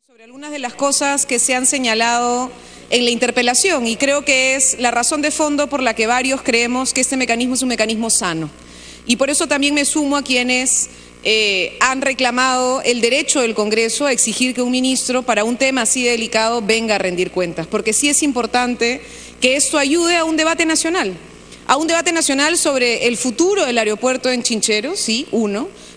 Sobre algunas de las cosas que se han señalado en la interpelación, y creo que es la razón de fondo por la que varios creemos que este mecanismo es un mecanismo sano. Y por eso también me sumo a quienes han reclamado el derecho del Congreso a exigir que un ministro para un tema así delicado venga a rendir cuentas, porque sí es importante que esto ayude a un debate nacional sobre el futuro del aeropuerto en Chinchero, sí,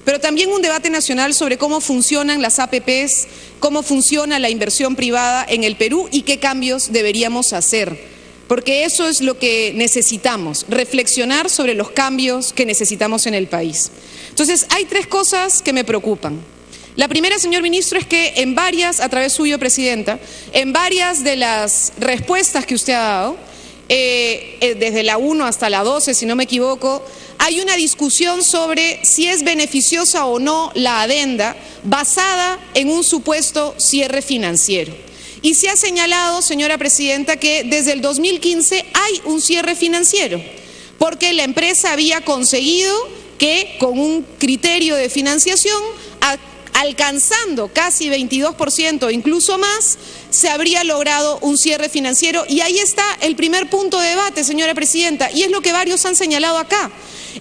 pero también un debate nacional sobre cómo funcionan las APPs, cómo funciona la inversión privada en el Perú y qué cambios deberíamos hacer, porque eso es lo que necesitamos, reflexionar sobre los cambios que necesitamos en el país. Entonces, hay tres cosas que me preocupan. La primera, señor ministro, es que en varias, a través suyo, Presidenta, en varias de las respuestas que usted ha dado, desde la 1 hasta la 12, si no me equivoco, hay una discusión sobre si es beneficiosa o no la adenda basada en un supuesto cierre financiero. Y se ha señalado, señora Presidenta, que desde el 2015 hay un cierre financiero, porque la empresa había conseguido que con un criterio de financiación, alcanzando casi 22% o incluso más, se habría logrado un cierre financiero. Y ahí está el primer punto de debate, señora Presidenta, y es lo que varios han señalado acá.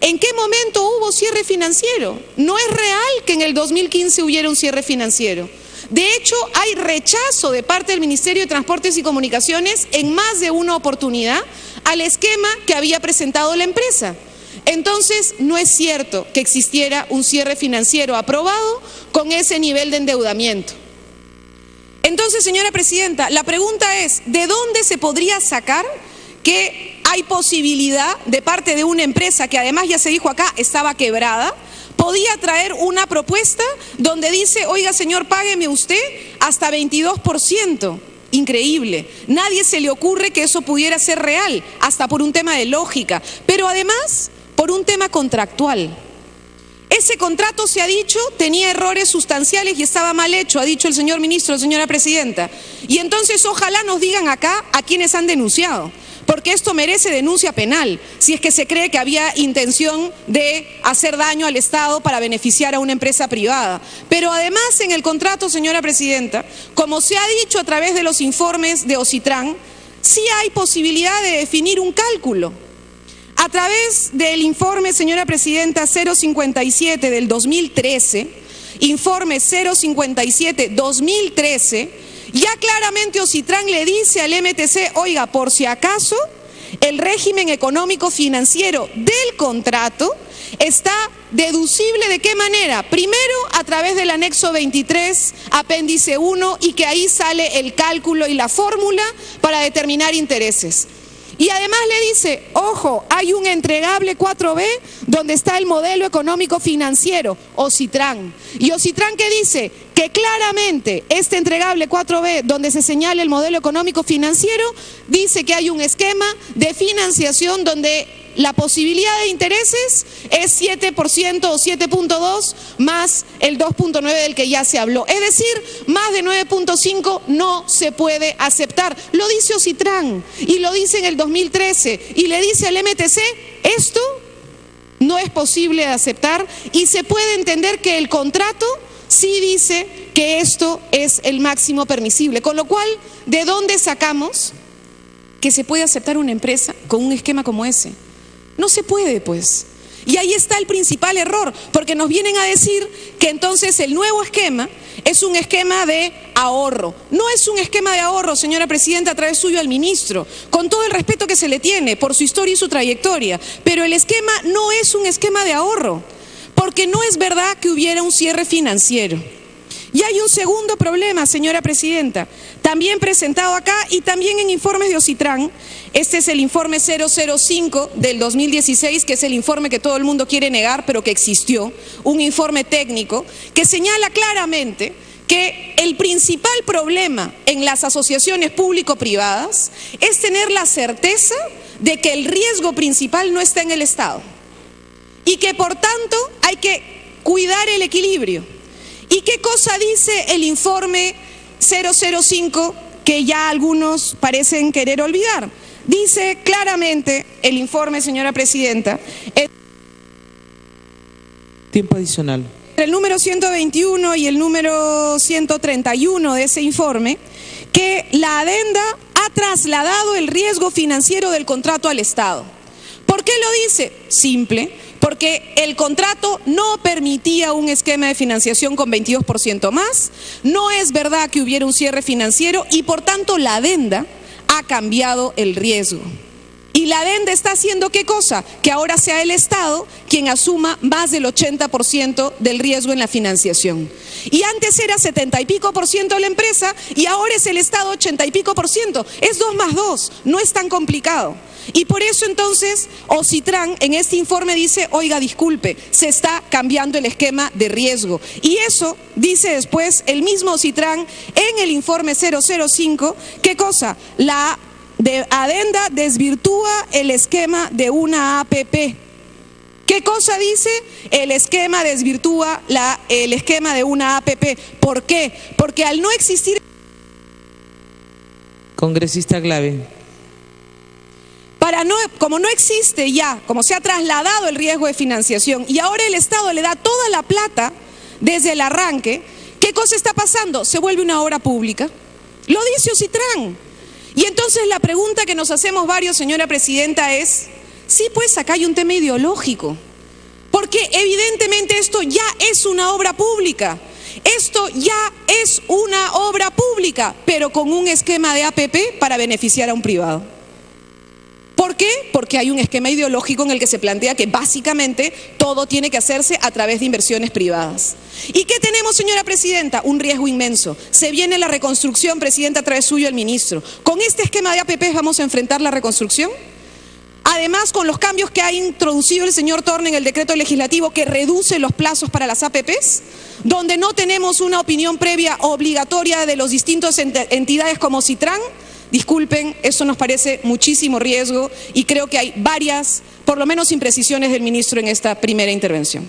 ¿En qué momento hubo cierre financiero? No es real que en el 2015 hubiera un cierre financiero. De hecho, hay rechazo de parte del Ministerio de Transportes y Comunicaciones en más de una oportunidad al esquema que había presentado la empresa. Entonces, no es cierto que existiera un cierre financiero aprobado con ese nivel de endeudamiento. Entonces, señora Presidenta, la pregunta es, ¿de dónde se podría sacar que hay posibilidad de parte de una empresa que además, ya se dijo acá, estaba quebrada, podía traer una propuesta donde dice, oiga señor, págueme usted hasta 22%? Increíble. Nadie se le ocurre que eso pudiera ser real, hasta por un tema de lógica, pero además por un tema contractual. Ese contrato, se ha dicho, tenía errores sustanciales y estaba mal hecho, ha dicho el señor ministro, señora Presidenta. Y entonces ojalá nos digan acá a quienes han denunciado, porque esto merece denuncia penal, si es que se cree que había intención de hacer daño al Estado para beneficiar a una empresa privada. Pero además en el contrato, señora Presidenta, como se ha dicho a través de los informes de Ocitran, sí hay posibilidad de definir un cálculo. A través del informe, señora Presidenta, 057 del 2013, informe 057-2013, ya claramente Ocitran le dice al MTC, oiga, por si acaso, el régimen económico financiero del contrato está deducible ¿de qué manera? Primero, a través del anexo 23, apéndice 1, y que ahí sale el cálculo y la fórmula para determinar intereses. Y además le dice, ojo, hay un entregable 4B donde está el modelo económico financiero, Ocitran. Y Ocitran, ¿qué dice? Que claramente este entregable 4B donde se señala el modelo económico financiero, dice que hay un esquema de financiación donde la posibilidad de intereses es 7% o 7.2 más el 2.9 del que ya se habló. Es decir, más de 9.5 no se puede aceptar. Lo dice Ocitran y lo dice en el 2013 y le dice al MTC, esto no es posible de aceptar, y se puede entender que el contrato sí dice que esto es el máximo permisible. Con lo cual, ¿de dónde sacamos que se puede aceptar una empresa con un esquema como ese? No se puede, pues. Y ahí está el principal error, porque nos vienen a decir que entonces el nuevo esquema es un esquema de ahorro. No es un esquema de ahorro, señora Presidenta, a través suyo al ministro, con todo el respeto que se le tiene por su historia y su trayectoria, pero el esquema no es un esquema de ahorro, porque no es verdad que hubiera un cierre financiero. Y hay un segundo problema, señora Presidenta, también presentado acá y también en informes de Ocitran. Este es el informe 005 del 2016, que es el informe que todo el mundo quiere negar, pero que existió, un informe técnico que señala claramente que el principal problema en las asociaciones público-privadas es tener la certeza de que el riesgo principal no está en el Estado y que por tanto hay que cuidar el equilibrio. ¿Y qué cosa dice el informe 005 que ya algunos parecen querer olvidar? Dice claramente el informe, señora Presidenta. Tiempo adicional. El número 121 y el número 131 de ese informe, que la adenda ha trasladado el riesgo financiero del contrato al Estado. ¿Por qué lo dice? Simple, porque el contrato no permitía un esquema de financiación con 22% más, no es verdad que hubiera un cierre financiero y por tanto la adenda ha cambiado el riesgo. Y la adenda está haciendo ¿qué cosa? Que ahora sea el Estado quien asuma más del 80% del riesgo en la financiación. Y antes era 70 y pico por ciento la empresa y ahora es el Estado 80 y pico por ciento. Es 2 más 2, no es tan complicado. Y por eso entonces Ocitran en este informe dice, oiga, disculpe, se está cambiando el esquema de riesgo. Y eso dice después el mismo Ocitran en el informe 005, ¿qué cosa? La adenda desvirtúa el esquema de una APP. ¿Qué cosa dice? El esquema desvirtúa el esquema de una APP. ¿Por qué? Porque al no existir... Congresista Clave. Como no existe ya, como se ha trasladado el riesgo de financiación y ahora el Estado le da toda la plata desde el arranque, ¿qué cosa está pasando? Se vuelve una obra pública. Lo dice Ocitran. Y entonces la pregunta que nos hacemos varios, señora presidenta, es, sí, pues acá hay un tema ideológico, porque evidentemente esto ya es una obra pública, esto ya es una obra pública, pero con un esquema de APP para beneficiar a un privado. ¿Por qué? Porque hay un esquema ideológico en el que se plantea que básicamente todo tiene que hacerse a través de inversiones privadas. ¿Y qué tenemos, señora presidenta? Un riesgo inmenso. Se viene la reconstrucción, presidenta, a través suyo el ministro. ¿Con este esquema de APP vamos a enfrentar la reconstrucción? Además, con los cambios que ha introducido el señor Torne en el decreto legislativo que reduce los plazos para las APPs, donde no tenemos una opinión previa obligatoria de los distintos entidades como Ocitran, disculpen, eso nos parece muchísimo riesgo y creo que hay varias, por lo menos, imprecisiones del ministro en esta primera intervención.